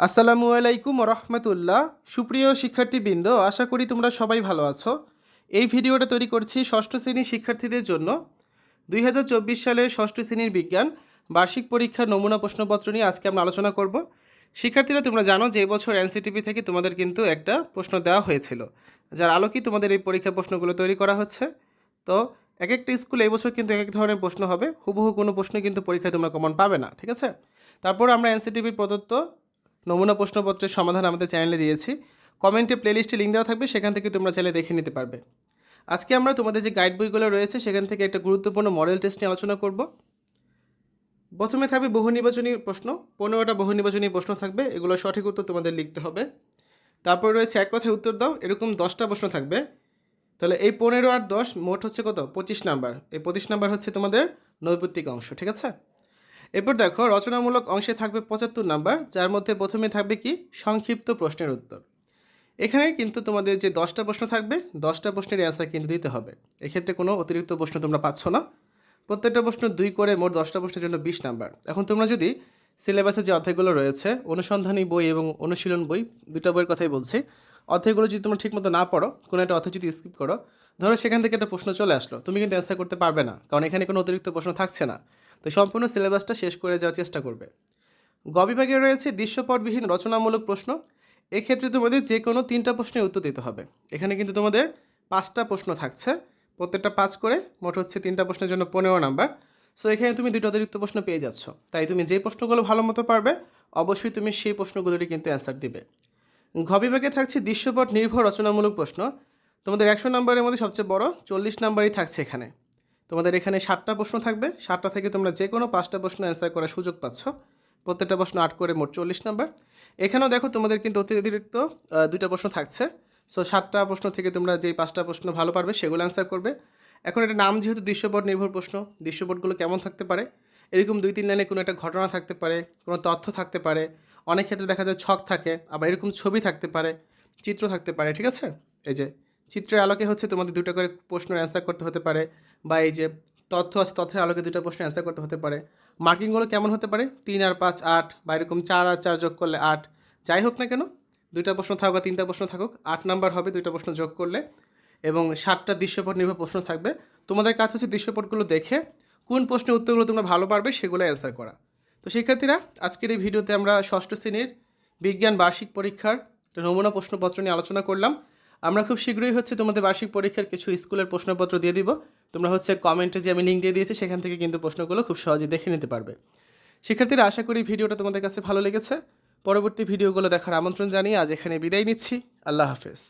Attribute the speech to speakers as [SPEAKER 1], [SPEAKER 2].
[SPEAKER 1] আসসালামু আলাইকুম রহমতুল্লাহ। সুপ্রিয় শিক্ষার্থীবৃন্দ, আশা করি তোমরা সবাই ভালো আছো। এই ভিডিওটা তৈরি করছি ষষ্ঠ শ্রেণীর শিক্ষার্থীদের জন্য। 2024 সালে ষষ্ঠ শ্রেণীর বিজ্ঞান বার্ষিক পরীক্ষার নমুনা প্রশ্নপত্র নিয়ে আজকে আমরা আলোচনা করব। শিক্ষার্থীরা, তোমরা জানো যে এবছর এনসিটিভি থেকে তোমাদের কিন্তু একটা প্রশ্ন দেওয়া হয়েছিল, যার আলোকেই তোমাদের এই পরীক্ষা প্রশ্নগুলো তৈরি করা হচ্ছে। তো এক একটা স্কুলে এবছর কিন্তু এক এক ধরনের প্রশ্ন হবে, হুবহু কোনো প্রশ্ন কিন্তু পরীক্ষায় তোমরা কমন পাবে না, ঠিক আছে? তারপর আমরা এনসিটিভির প্রদত্ত নমুনা প্রশ্নপত্রের সমাধান আমাদের চ্যানেলে দিয়েছি। কমেন্টে প্লেলিস্টে লিঙ্ক দেওয়া থাকবে, সেখান থেকে তোমরা চাইলে দেখে নিতে পারবে। আজকে আমরা তোমাদের যে গাইড বইগুলো রয়েছে সেখান থেকে একটা গুরুত্বপূর্ণ মডেল টেস্ট নিয়ে আলোচনা করব। প্রথমে থাকবে বহু নির্বাচনী প্রশ্ন, 15টা বহু নির্বাচনী প্রশ্ন থাকবে, এগুলো সঠিক উত্তর তোমাদের লিখতে হবে। তারপর রয়েছে এক কথায় উত্তর দাও, এরকম 10টা প্রশ্ন থাকবে। তাহলে এই 15 আর 10 মোট হচ্ছে কত? 25 নাম্বার। এই 25 নাম্বার হচ্ছে তোমাদের নৈপত্তিক অংশ, ঠিক আছে? এরপর দেখো, রচনামূলক অংশে থাকবে 75 নাম্বার, যার মধ্যে প্রথমে থাকবে কি? সংক্ষিপ্ত প্রশ্নের উত্তর। এখানে কিন্তু তোমাদের যে 10টা প্রশ্ন থাকবে, 10টা প্রশ্নের অ্যান্সার কিন্তু দিতে হবে। এক্ষেত্রে কোনো অতিরিক্ত প্রশ্ন তোমরা পাচ্ছ না। প্রত্যেকটা প্রশ্ন 2 করে, মোট 10টা প্রশ্নের জন্য 20 নাম্বার। এখন তোমরা যদি সিলেবাসে যে অধ্যায়গুলো রয়েছে, অনুসন্ধানী বই এবং অনুশীলন বই, দুটো বইয়ের কথাই বলছি, অধ্যায়গুলো যদি তোমরা ঠিকমতো না পড়ো, কোনো একটা অধ্যায় যদি স্কিপ করো, ধরো সেখান থেকে একটা প্রশ্ন চলে আসলো, তুমি কিন্তু অ্যান্সার করতে পারবে না, কারণ এখানে কোনো অতিরিক্ত প্রশ্ন থাকছে না। তো সম্পূর্ণ সিলেবাসটা শেষ করে যাওয়ার চেষ্টা করবে। গ বিভাগে রয়েছে দৃশ্যপটবিহীন রচনামূলক প্রশ্ন। এক্ষেত্রে তোমাদের যে কোনো 3টা প্রশ্নের উত্তর দিতে হবে। এখানে কিন্তু তোমাদের 5টা প্রশ্ন থাকছে, প্রত্যেকটা 5 করে, মোট হচ্ছে 3টা প্রশ্নের জন্য 15 নাম্বার। সো এখানে তুমি 2টা অতিরিক্ত প্রশ্ন পেয়ে যাচ্ছ। তাই তুমি যে প্রশ্নগুলো ভালো মতো পারবে, অবশ্যই তুমি সেই প্রশ্নগুলোরই কিন্তু অ্যান্সার দিবে। ঘ বিভাগে থাকছে দৃশ্যপট নির্ভর রচনামূলক প্রশ্ন। তোমাদের 100 নাম্বারের মধ্যে সবচেয়ে বড় 40 নাম্বারই থাকছে এখানে। তোমাদের এখানে 7টা প্রশ্ন থাকবে, 7টা থেকে তোমরা যে কোনো 5টা প্রশ্ন অ্যান্সার করার সুযোগ পাচ্ছ। প্রত্যেকটা প্রশ্ন 8 করে, মোট 40 নাম্বার। এখানেও দেখো তোমাদের কিন্তু অতিরিক্ত 2টা প্রশ্ন থাকছে। সো 7টা প্রশ্ন থেকে তোমরা যেই 5টা প্রশ্ন ভালো পারবে সেগুলো অ্যান্সার করবে। এখন এটা নাম যেহেতু দৃশ্যপট নির্ভর প্রশ্ন, দৃশ্যপটগুলো কেমন থাকতে পারে? এরকম 2-3 লাইনে কোনো একটা ঘটনা থাকতে পারে, কোনো তথ্য থাকতে পারে, অনেক ক্ষেত্রে দেখা যায় ছক থাকে, আবার এরকম ছবি থাকতে পারে, চিত্র থাকতে পারে, ঠিক আছে? এই যে চিত্রের আলোকে হচ্ছে তোমাদের 2টা করে প্রশ্নের অ্যান্সার করতে হতে পারে, বা এই যে তথ্য আছে, তথ্যের আলোকে 2টা প্রশ্নের অ্যান্সার করতে হতে পারে। মার্কিংগুলো কেমন হতে পারে? 3 আর 5 8, বা এরকম 4 আর 4 যোগ করলে 8। যাই হোক না কেন, 2টা প্রশ্ন থাকুক বা 3টা প্রশ্ন থাকুক, 8 নাম্বার হবে 2টা প্রশ্ন যোগ করলে। এবং 7টা দৃশ্যপট নির্ভর প্রশ্ন থাকবে। তোমাদের কাজ হচ্ছে দৃশ্যপটগুলো দেখে কোন প্রশ্নের উত্তরগুলো তোমরা ভালো পারবে সেগুলো অ্যান্সার করা। তো শিক্ষার্থীরা, আজকের এই ভিডিওতে আমরা ষষ্ঠ শ্রেণীর বিজ্ঞান বার্ষিক পরীক্ষার একটা নমুনা প্রশ্নপত্র নিয়ে আলোচনা করলাম। আমরা খুব শীঘ্রই হচ্ছে তোমাদের বার্ষিক পরীক্ষার কিছু স্কুলের প্রশ্নপত্র দিয়ে দিব। তোমরা হচ্ছে কমেন্টে যে আমি লিঙ্ক দিয়ে দিয়েছি সেখান থেকে কিন্তু প্রশ্নগুলো খুব সহজেই দেখে নিতে পারবে। শিক্ষার্থীরা, আশা করি ভিডিওটা তোমাদের কাছে ভালো লেগেছে। পরবর্তী ভিডিওগুলো দেখার আমন্ত্রণ জানিয়ে আজ এখানে বিদায় নিচ্ছি। আল্লাহ হাফেজ।